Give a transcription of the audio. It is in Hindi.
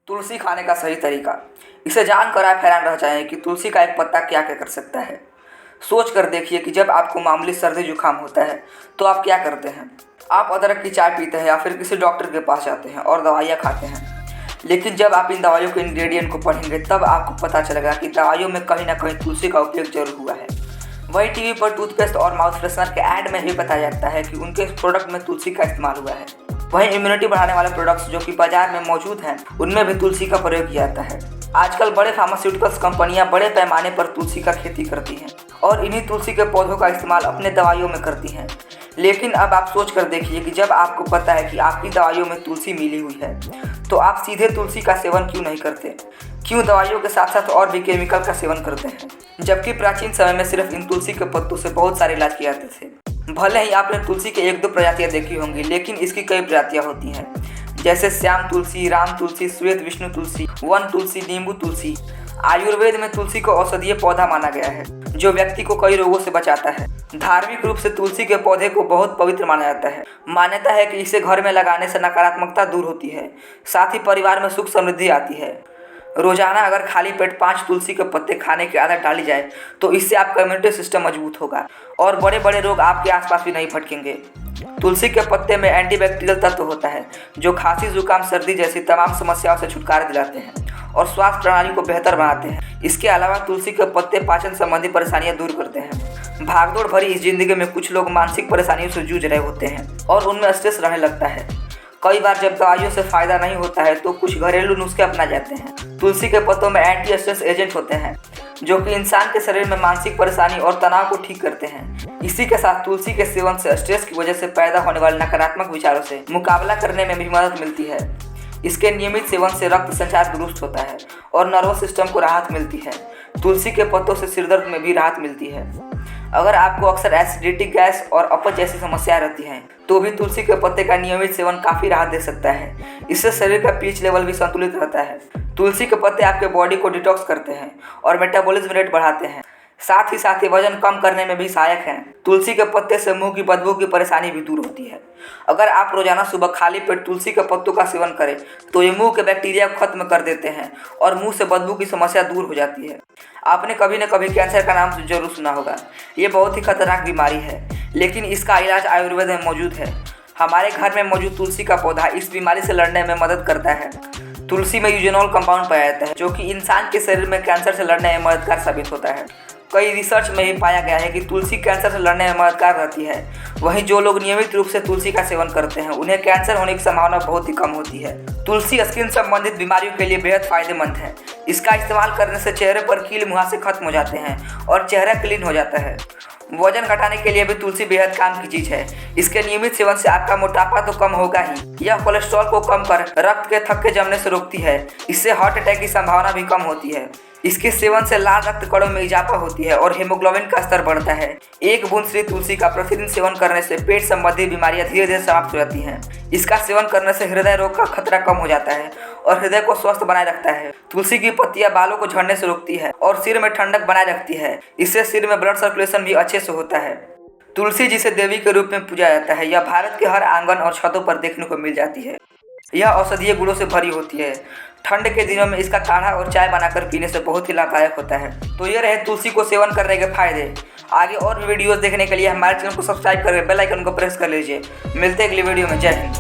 तुलसी खाने का सही तरीका। इसे जानकर आप हैरान रह जाएं कि तुलसी का एक पत्ता क्या क्या कर सकता है। सोच कर देखिए कि जब आपको मामूली सर्दी जुकाम होता है तो आप क्या करते हैं। आप अदरक की चाय पीते हैं या फिर किसी डॉक्टर के पास जाते हैं और दवाइयाँ खाते हैं। लेकिन जब आप इन दवाइयों के इंग्रेडिएंट को पढ़ेंगे तब आपको पता चलेगा कि दवाइयों में कहीं ना कहीं तुलसी का उपयोग जरूर हुआ है। वही टीवी पर टूथपेस्ट और माउथ फ्रेशनर के ऐड में भी बताया जाता है कि उनके प्रोडक्ट में तुलसी का इस्तेमाल हुआ है। वहीं इम्यूनिटी बढ़ाने वाले प्रोडक्ट्स जो कि बाजार में मौजूद हैं उनमें भी तुलसी का प्रयोग किया जाता है। आजकल बड़े फार्मास्यूटिकल्स कंपनियां बड़े पैमाने पर तुलसी का खेती करती हैं और इन्हीं तुलसी के पौधों का इस्तेमाल अपने दवाइयों में करती हैं। लेकिन अब आप सोच कर देखिए कि जब आपको पता है कि आपकी दवाइयों में तुलसी मिली हुई है तो आप सीधे तुलसी का सेवन क्यों नहीं करते, क्यों दवाइयों के साथ साथ और भी केमिकल का सेवन करते हैं, जबकि प्राचीन समय में सिर्फ इन तुलसी के पत्तों से बहुत सारे इलाज किए जाते थे। भले ही आपने तुलसी के 1-2 प्रजातियाँ देखी होंगी लेकिन इसकी कई प्रजातियाँ होती हैं, जैसे श्याम तुलसी, राम तुलसी, श्वेत विष्णु तुलसी, वन तुलसी, नींबू तुलसी। आयुर्वेद में तुलसी को औषधीय पौधा माना गया है जो व्यक्ति को कई रोगों से बचाता है। धार्मिक रूप से तुलसी के पौधे को बहुत पवित्र माना जाता है। मान्यता है कि इसे घर में लगाने से नकारात्मकता दूर होती है, साथ ही परिवार में सुख समृद्धि आती है। रोजाना अगर खाली पेट 5 तुलसी के पत्ते खाने की आदत डाली जाए तो इससे आपका इम्यूनिटी सिस्टम मजबूत होगा और बड़े बड़े रोग आपके आसपास भी नहीं भटकेंगे। तुलसी के पत्ते में एंटीबैक्टीरियल तत्व होता है जो खांसी, जुकाम, सर्दी जैसी तमाम समस्याओं से छुटकारा दिलाते हैं और स्वास्थ्य प्रणाली को बेहतर बनाते हैं। इसके अलावा तुलसी के पत्ते पाचन संबंधी परेशानियां दूर करते हैं। भागदौड़ भरी इस जिंदगी में कुछ लोग मानसिक परेशानियों से जूझ रहे होते हैं और उनमें स्ट्रेस रहने लगता है। कई बार जब दवाइयों से फायदा नहीं होता है तो कुछ घरेलू नुस्खे अपना जाते हैं। तुलसी के पत्तों में एंटी स्ट्रेस एजेंट होते हैं जो कि इंसान के शरीर में मानसिक परेशानी और तनाव को ठीक करते हैं। इसी के साथ तुलसी के सेवन से स्ट्रेस की वजह से पैदा होने वाले नकारात्मक विचारों से मुकाबला करने में भी मदद मिलती है। इसके नियमित सेवन से रक्त संचार दुरुस्त होता है और नर्वस सिस्टम को राहत मिलती है। तुलसी के पत्तों से सिरदर्द में भी राहत मिलती है। अगर आपको अक्सर एसिडिटी, गैस और अपच जैसी समस्याएं रहती हैं तो भी तुलसी के पत्ते का नियमित सेवन काफ़ी राहत दे सकता है। इससे शरीर का पीएच लेवल भी संतुलित रहता है। तुलसी के पत्ते आपके बॉडी को डिटॉक्स करते हैं और मेटाबॉलिज्म रेट बढ़ाते हैं। साथ ही वजन कम करने में भी सहायक हैं। तुलसी के पत्ते से मुंह की बदबू की परेशानी भी दूर होती है। अगर आप रोजाना सुबह खाली पेट तुलसी के पत्तों का सेवन करें तो ये मुंह के बैक्टीरिया को खत्म कर देते हैं और मुंह से बदबू की समस्या दूर हो जाती है। आपने कभी न कभी कैंसर का नाम जरूर सुना होगा। ये बहुत ही खतरनाक बीमारी है लेकिन इसका इलाज आयुर्वेद में मौजूद है। हमारे घर में मौजूद तुलसी का पौधा इस बीमारी से लड़ने में मदद करता है। तुलसी में यूजेनॉल कंपाउंड पाया जाता है जो कि इंसान के शरीर में कैंसर से लड़ने में मददगार साबित होता है। कई रिसर्च में भी पाया गया है कि तुलसी कैंसर से लड़ने में मददगार रहती है। वहीं जो लोग नियमित रूप से तुलसी का सेवन करते हैं उन्हें कैंसर होने की संभावना बहुत ही कम होती है। तुलसी स्किन संबंधित बीमारियों के लिए बेहद फायदेमंद है। इसका इस्तेमाल करने से चेहरे पर कील मुहासे खत्म हो जाते हैं और चेहरा क्लीन हो जाता है। वजन घटाने के लिए भी तुलसी बेहद काम की चीज़ है। इसके नियमित सेवन से आपका मोटापा तो कम होगा ही, यह कोलेस्ट्रॉल को कम कर रक्त के थक्के जमने से रोकती है। इससे हार्ट अटैक की संभावना भी कम होती है। इसके सेवन से लाल रक्त कणों में इजाफा होती है और हेमोग्लोबिन का स्तर बढ़ता है। 1 बूंद श्री तुलसी का प्रतिदिन सेवन करने से पेट संबंधी बीमारियां धीरे धीरे समाप्त हो जाती हैं। इसका सेवन करने से हृदय रोग का खतरा कम हो जाता है और हृदय को स्वस्थ बनाए रखता है। तुलसी की पत्तियां बालों को झड़ने से रोकती है और सिर में ठंडक बनाए रखती है। इससे सिर में ब्लड सर्कुलेशन भी अच्छे से होता है। तुलसी जिसे देवी के रूप में पूजा जाता है यह भारत के हर आंगन और छतों पर देखने को मिल जाती है। यह औषधीय गुणों से भरी होती है। ठंड के दिनों में इसका काढ़ा और चाय बनाकर पीने से बहुत ही लाभदायक होता है। तो ये रहे तुलसी को सेवन करने के फायदे। आगे और भी वीडियोस देखने के लिए हमारे चैनल को सब्सक्राइब करके बेल आइकन को प्रेस कर लीजिए। मिलते हैं अगली वीडियो में। जय हिंद।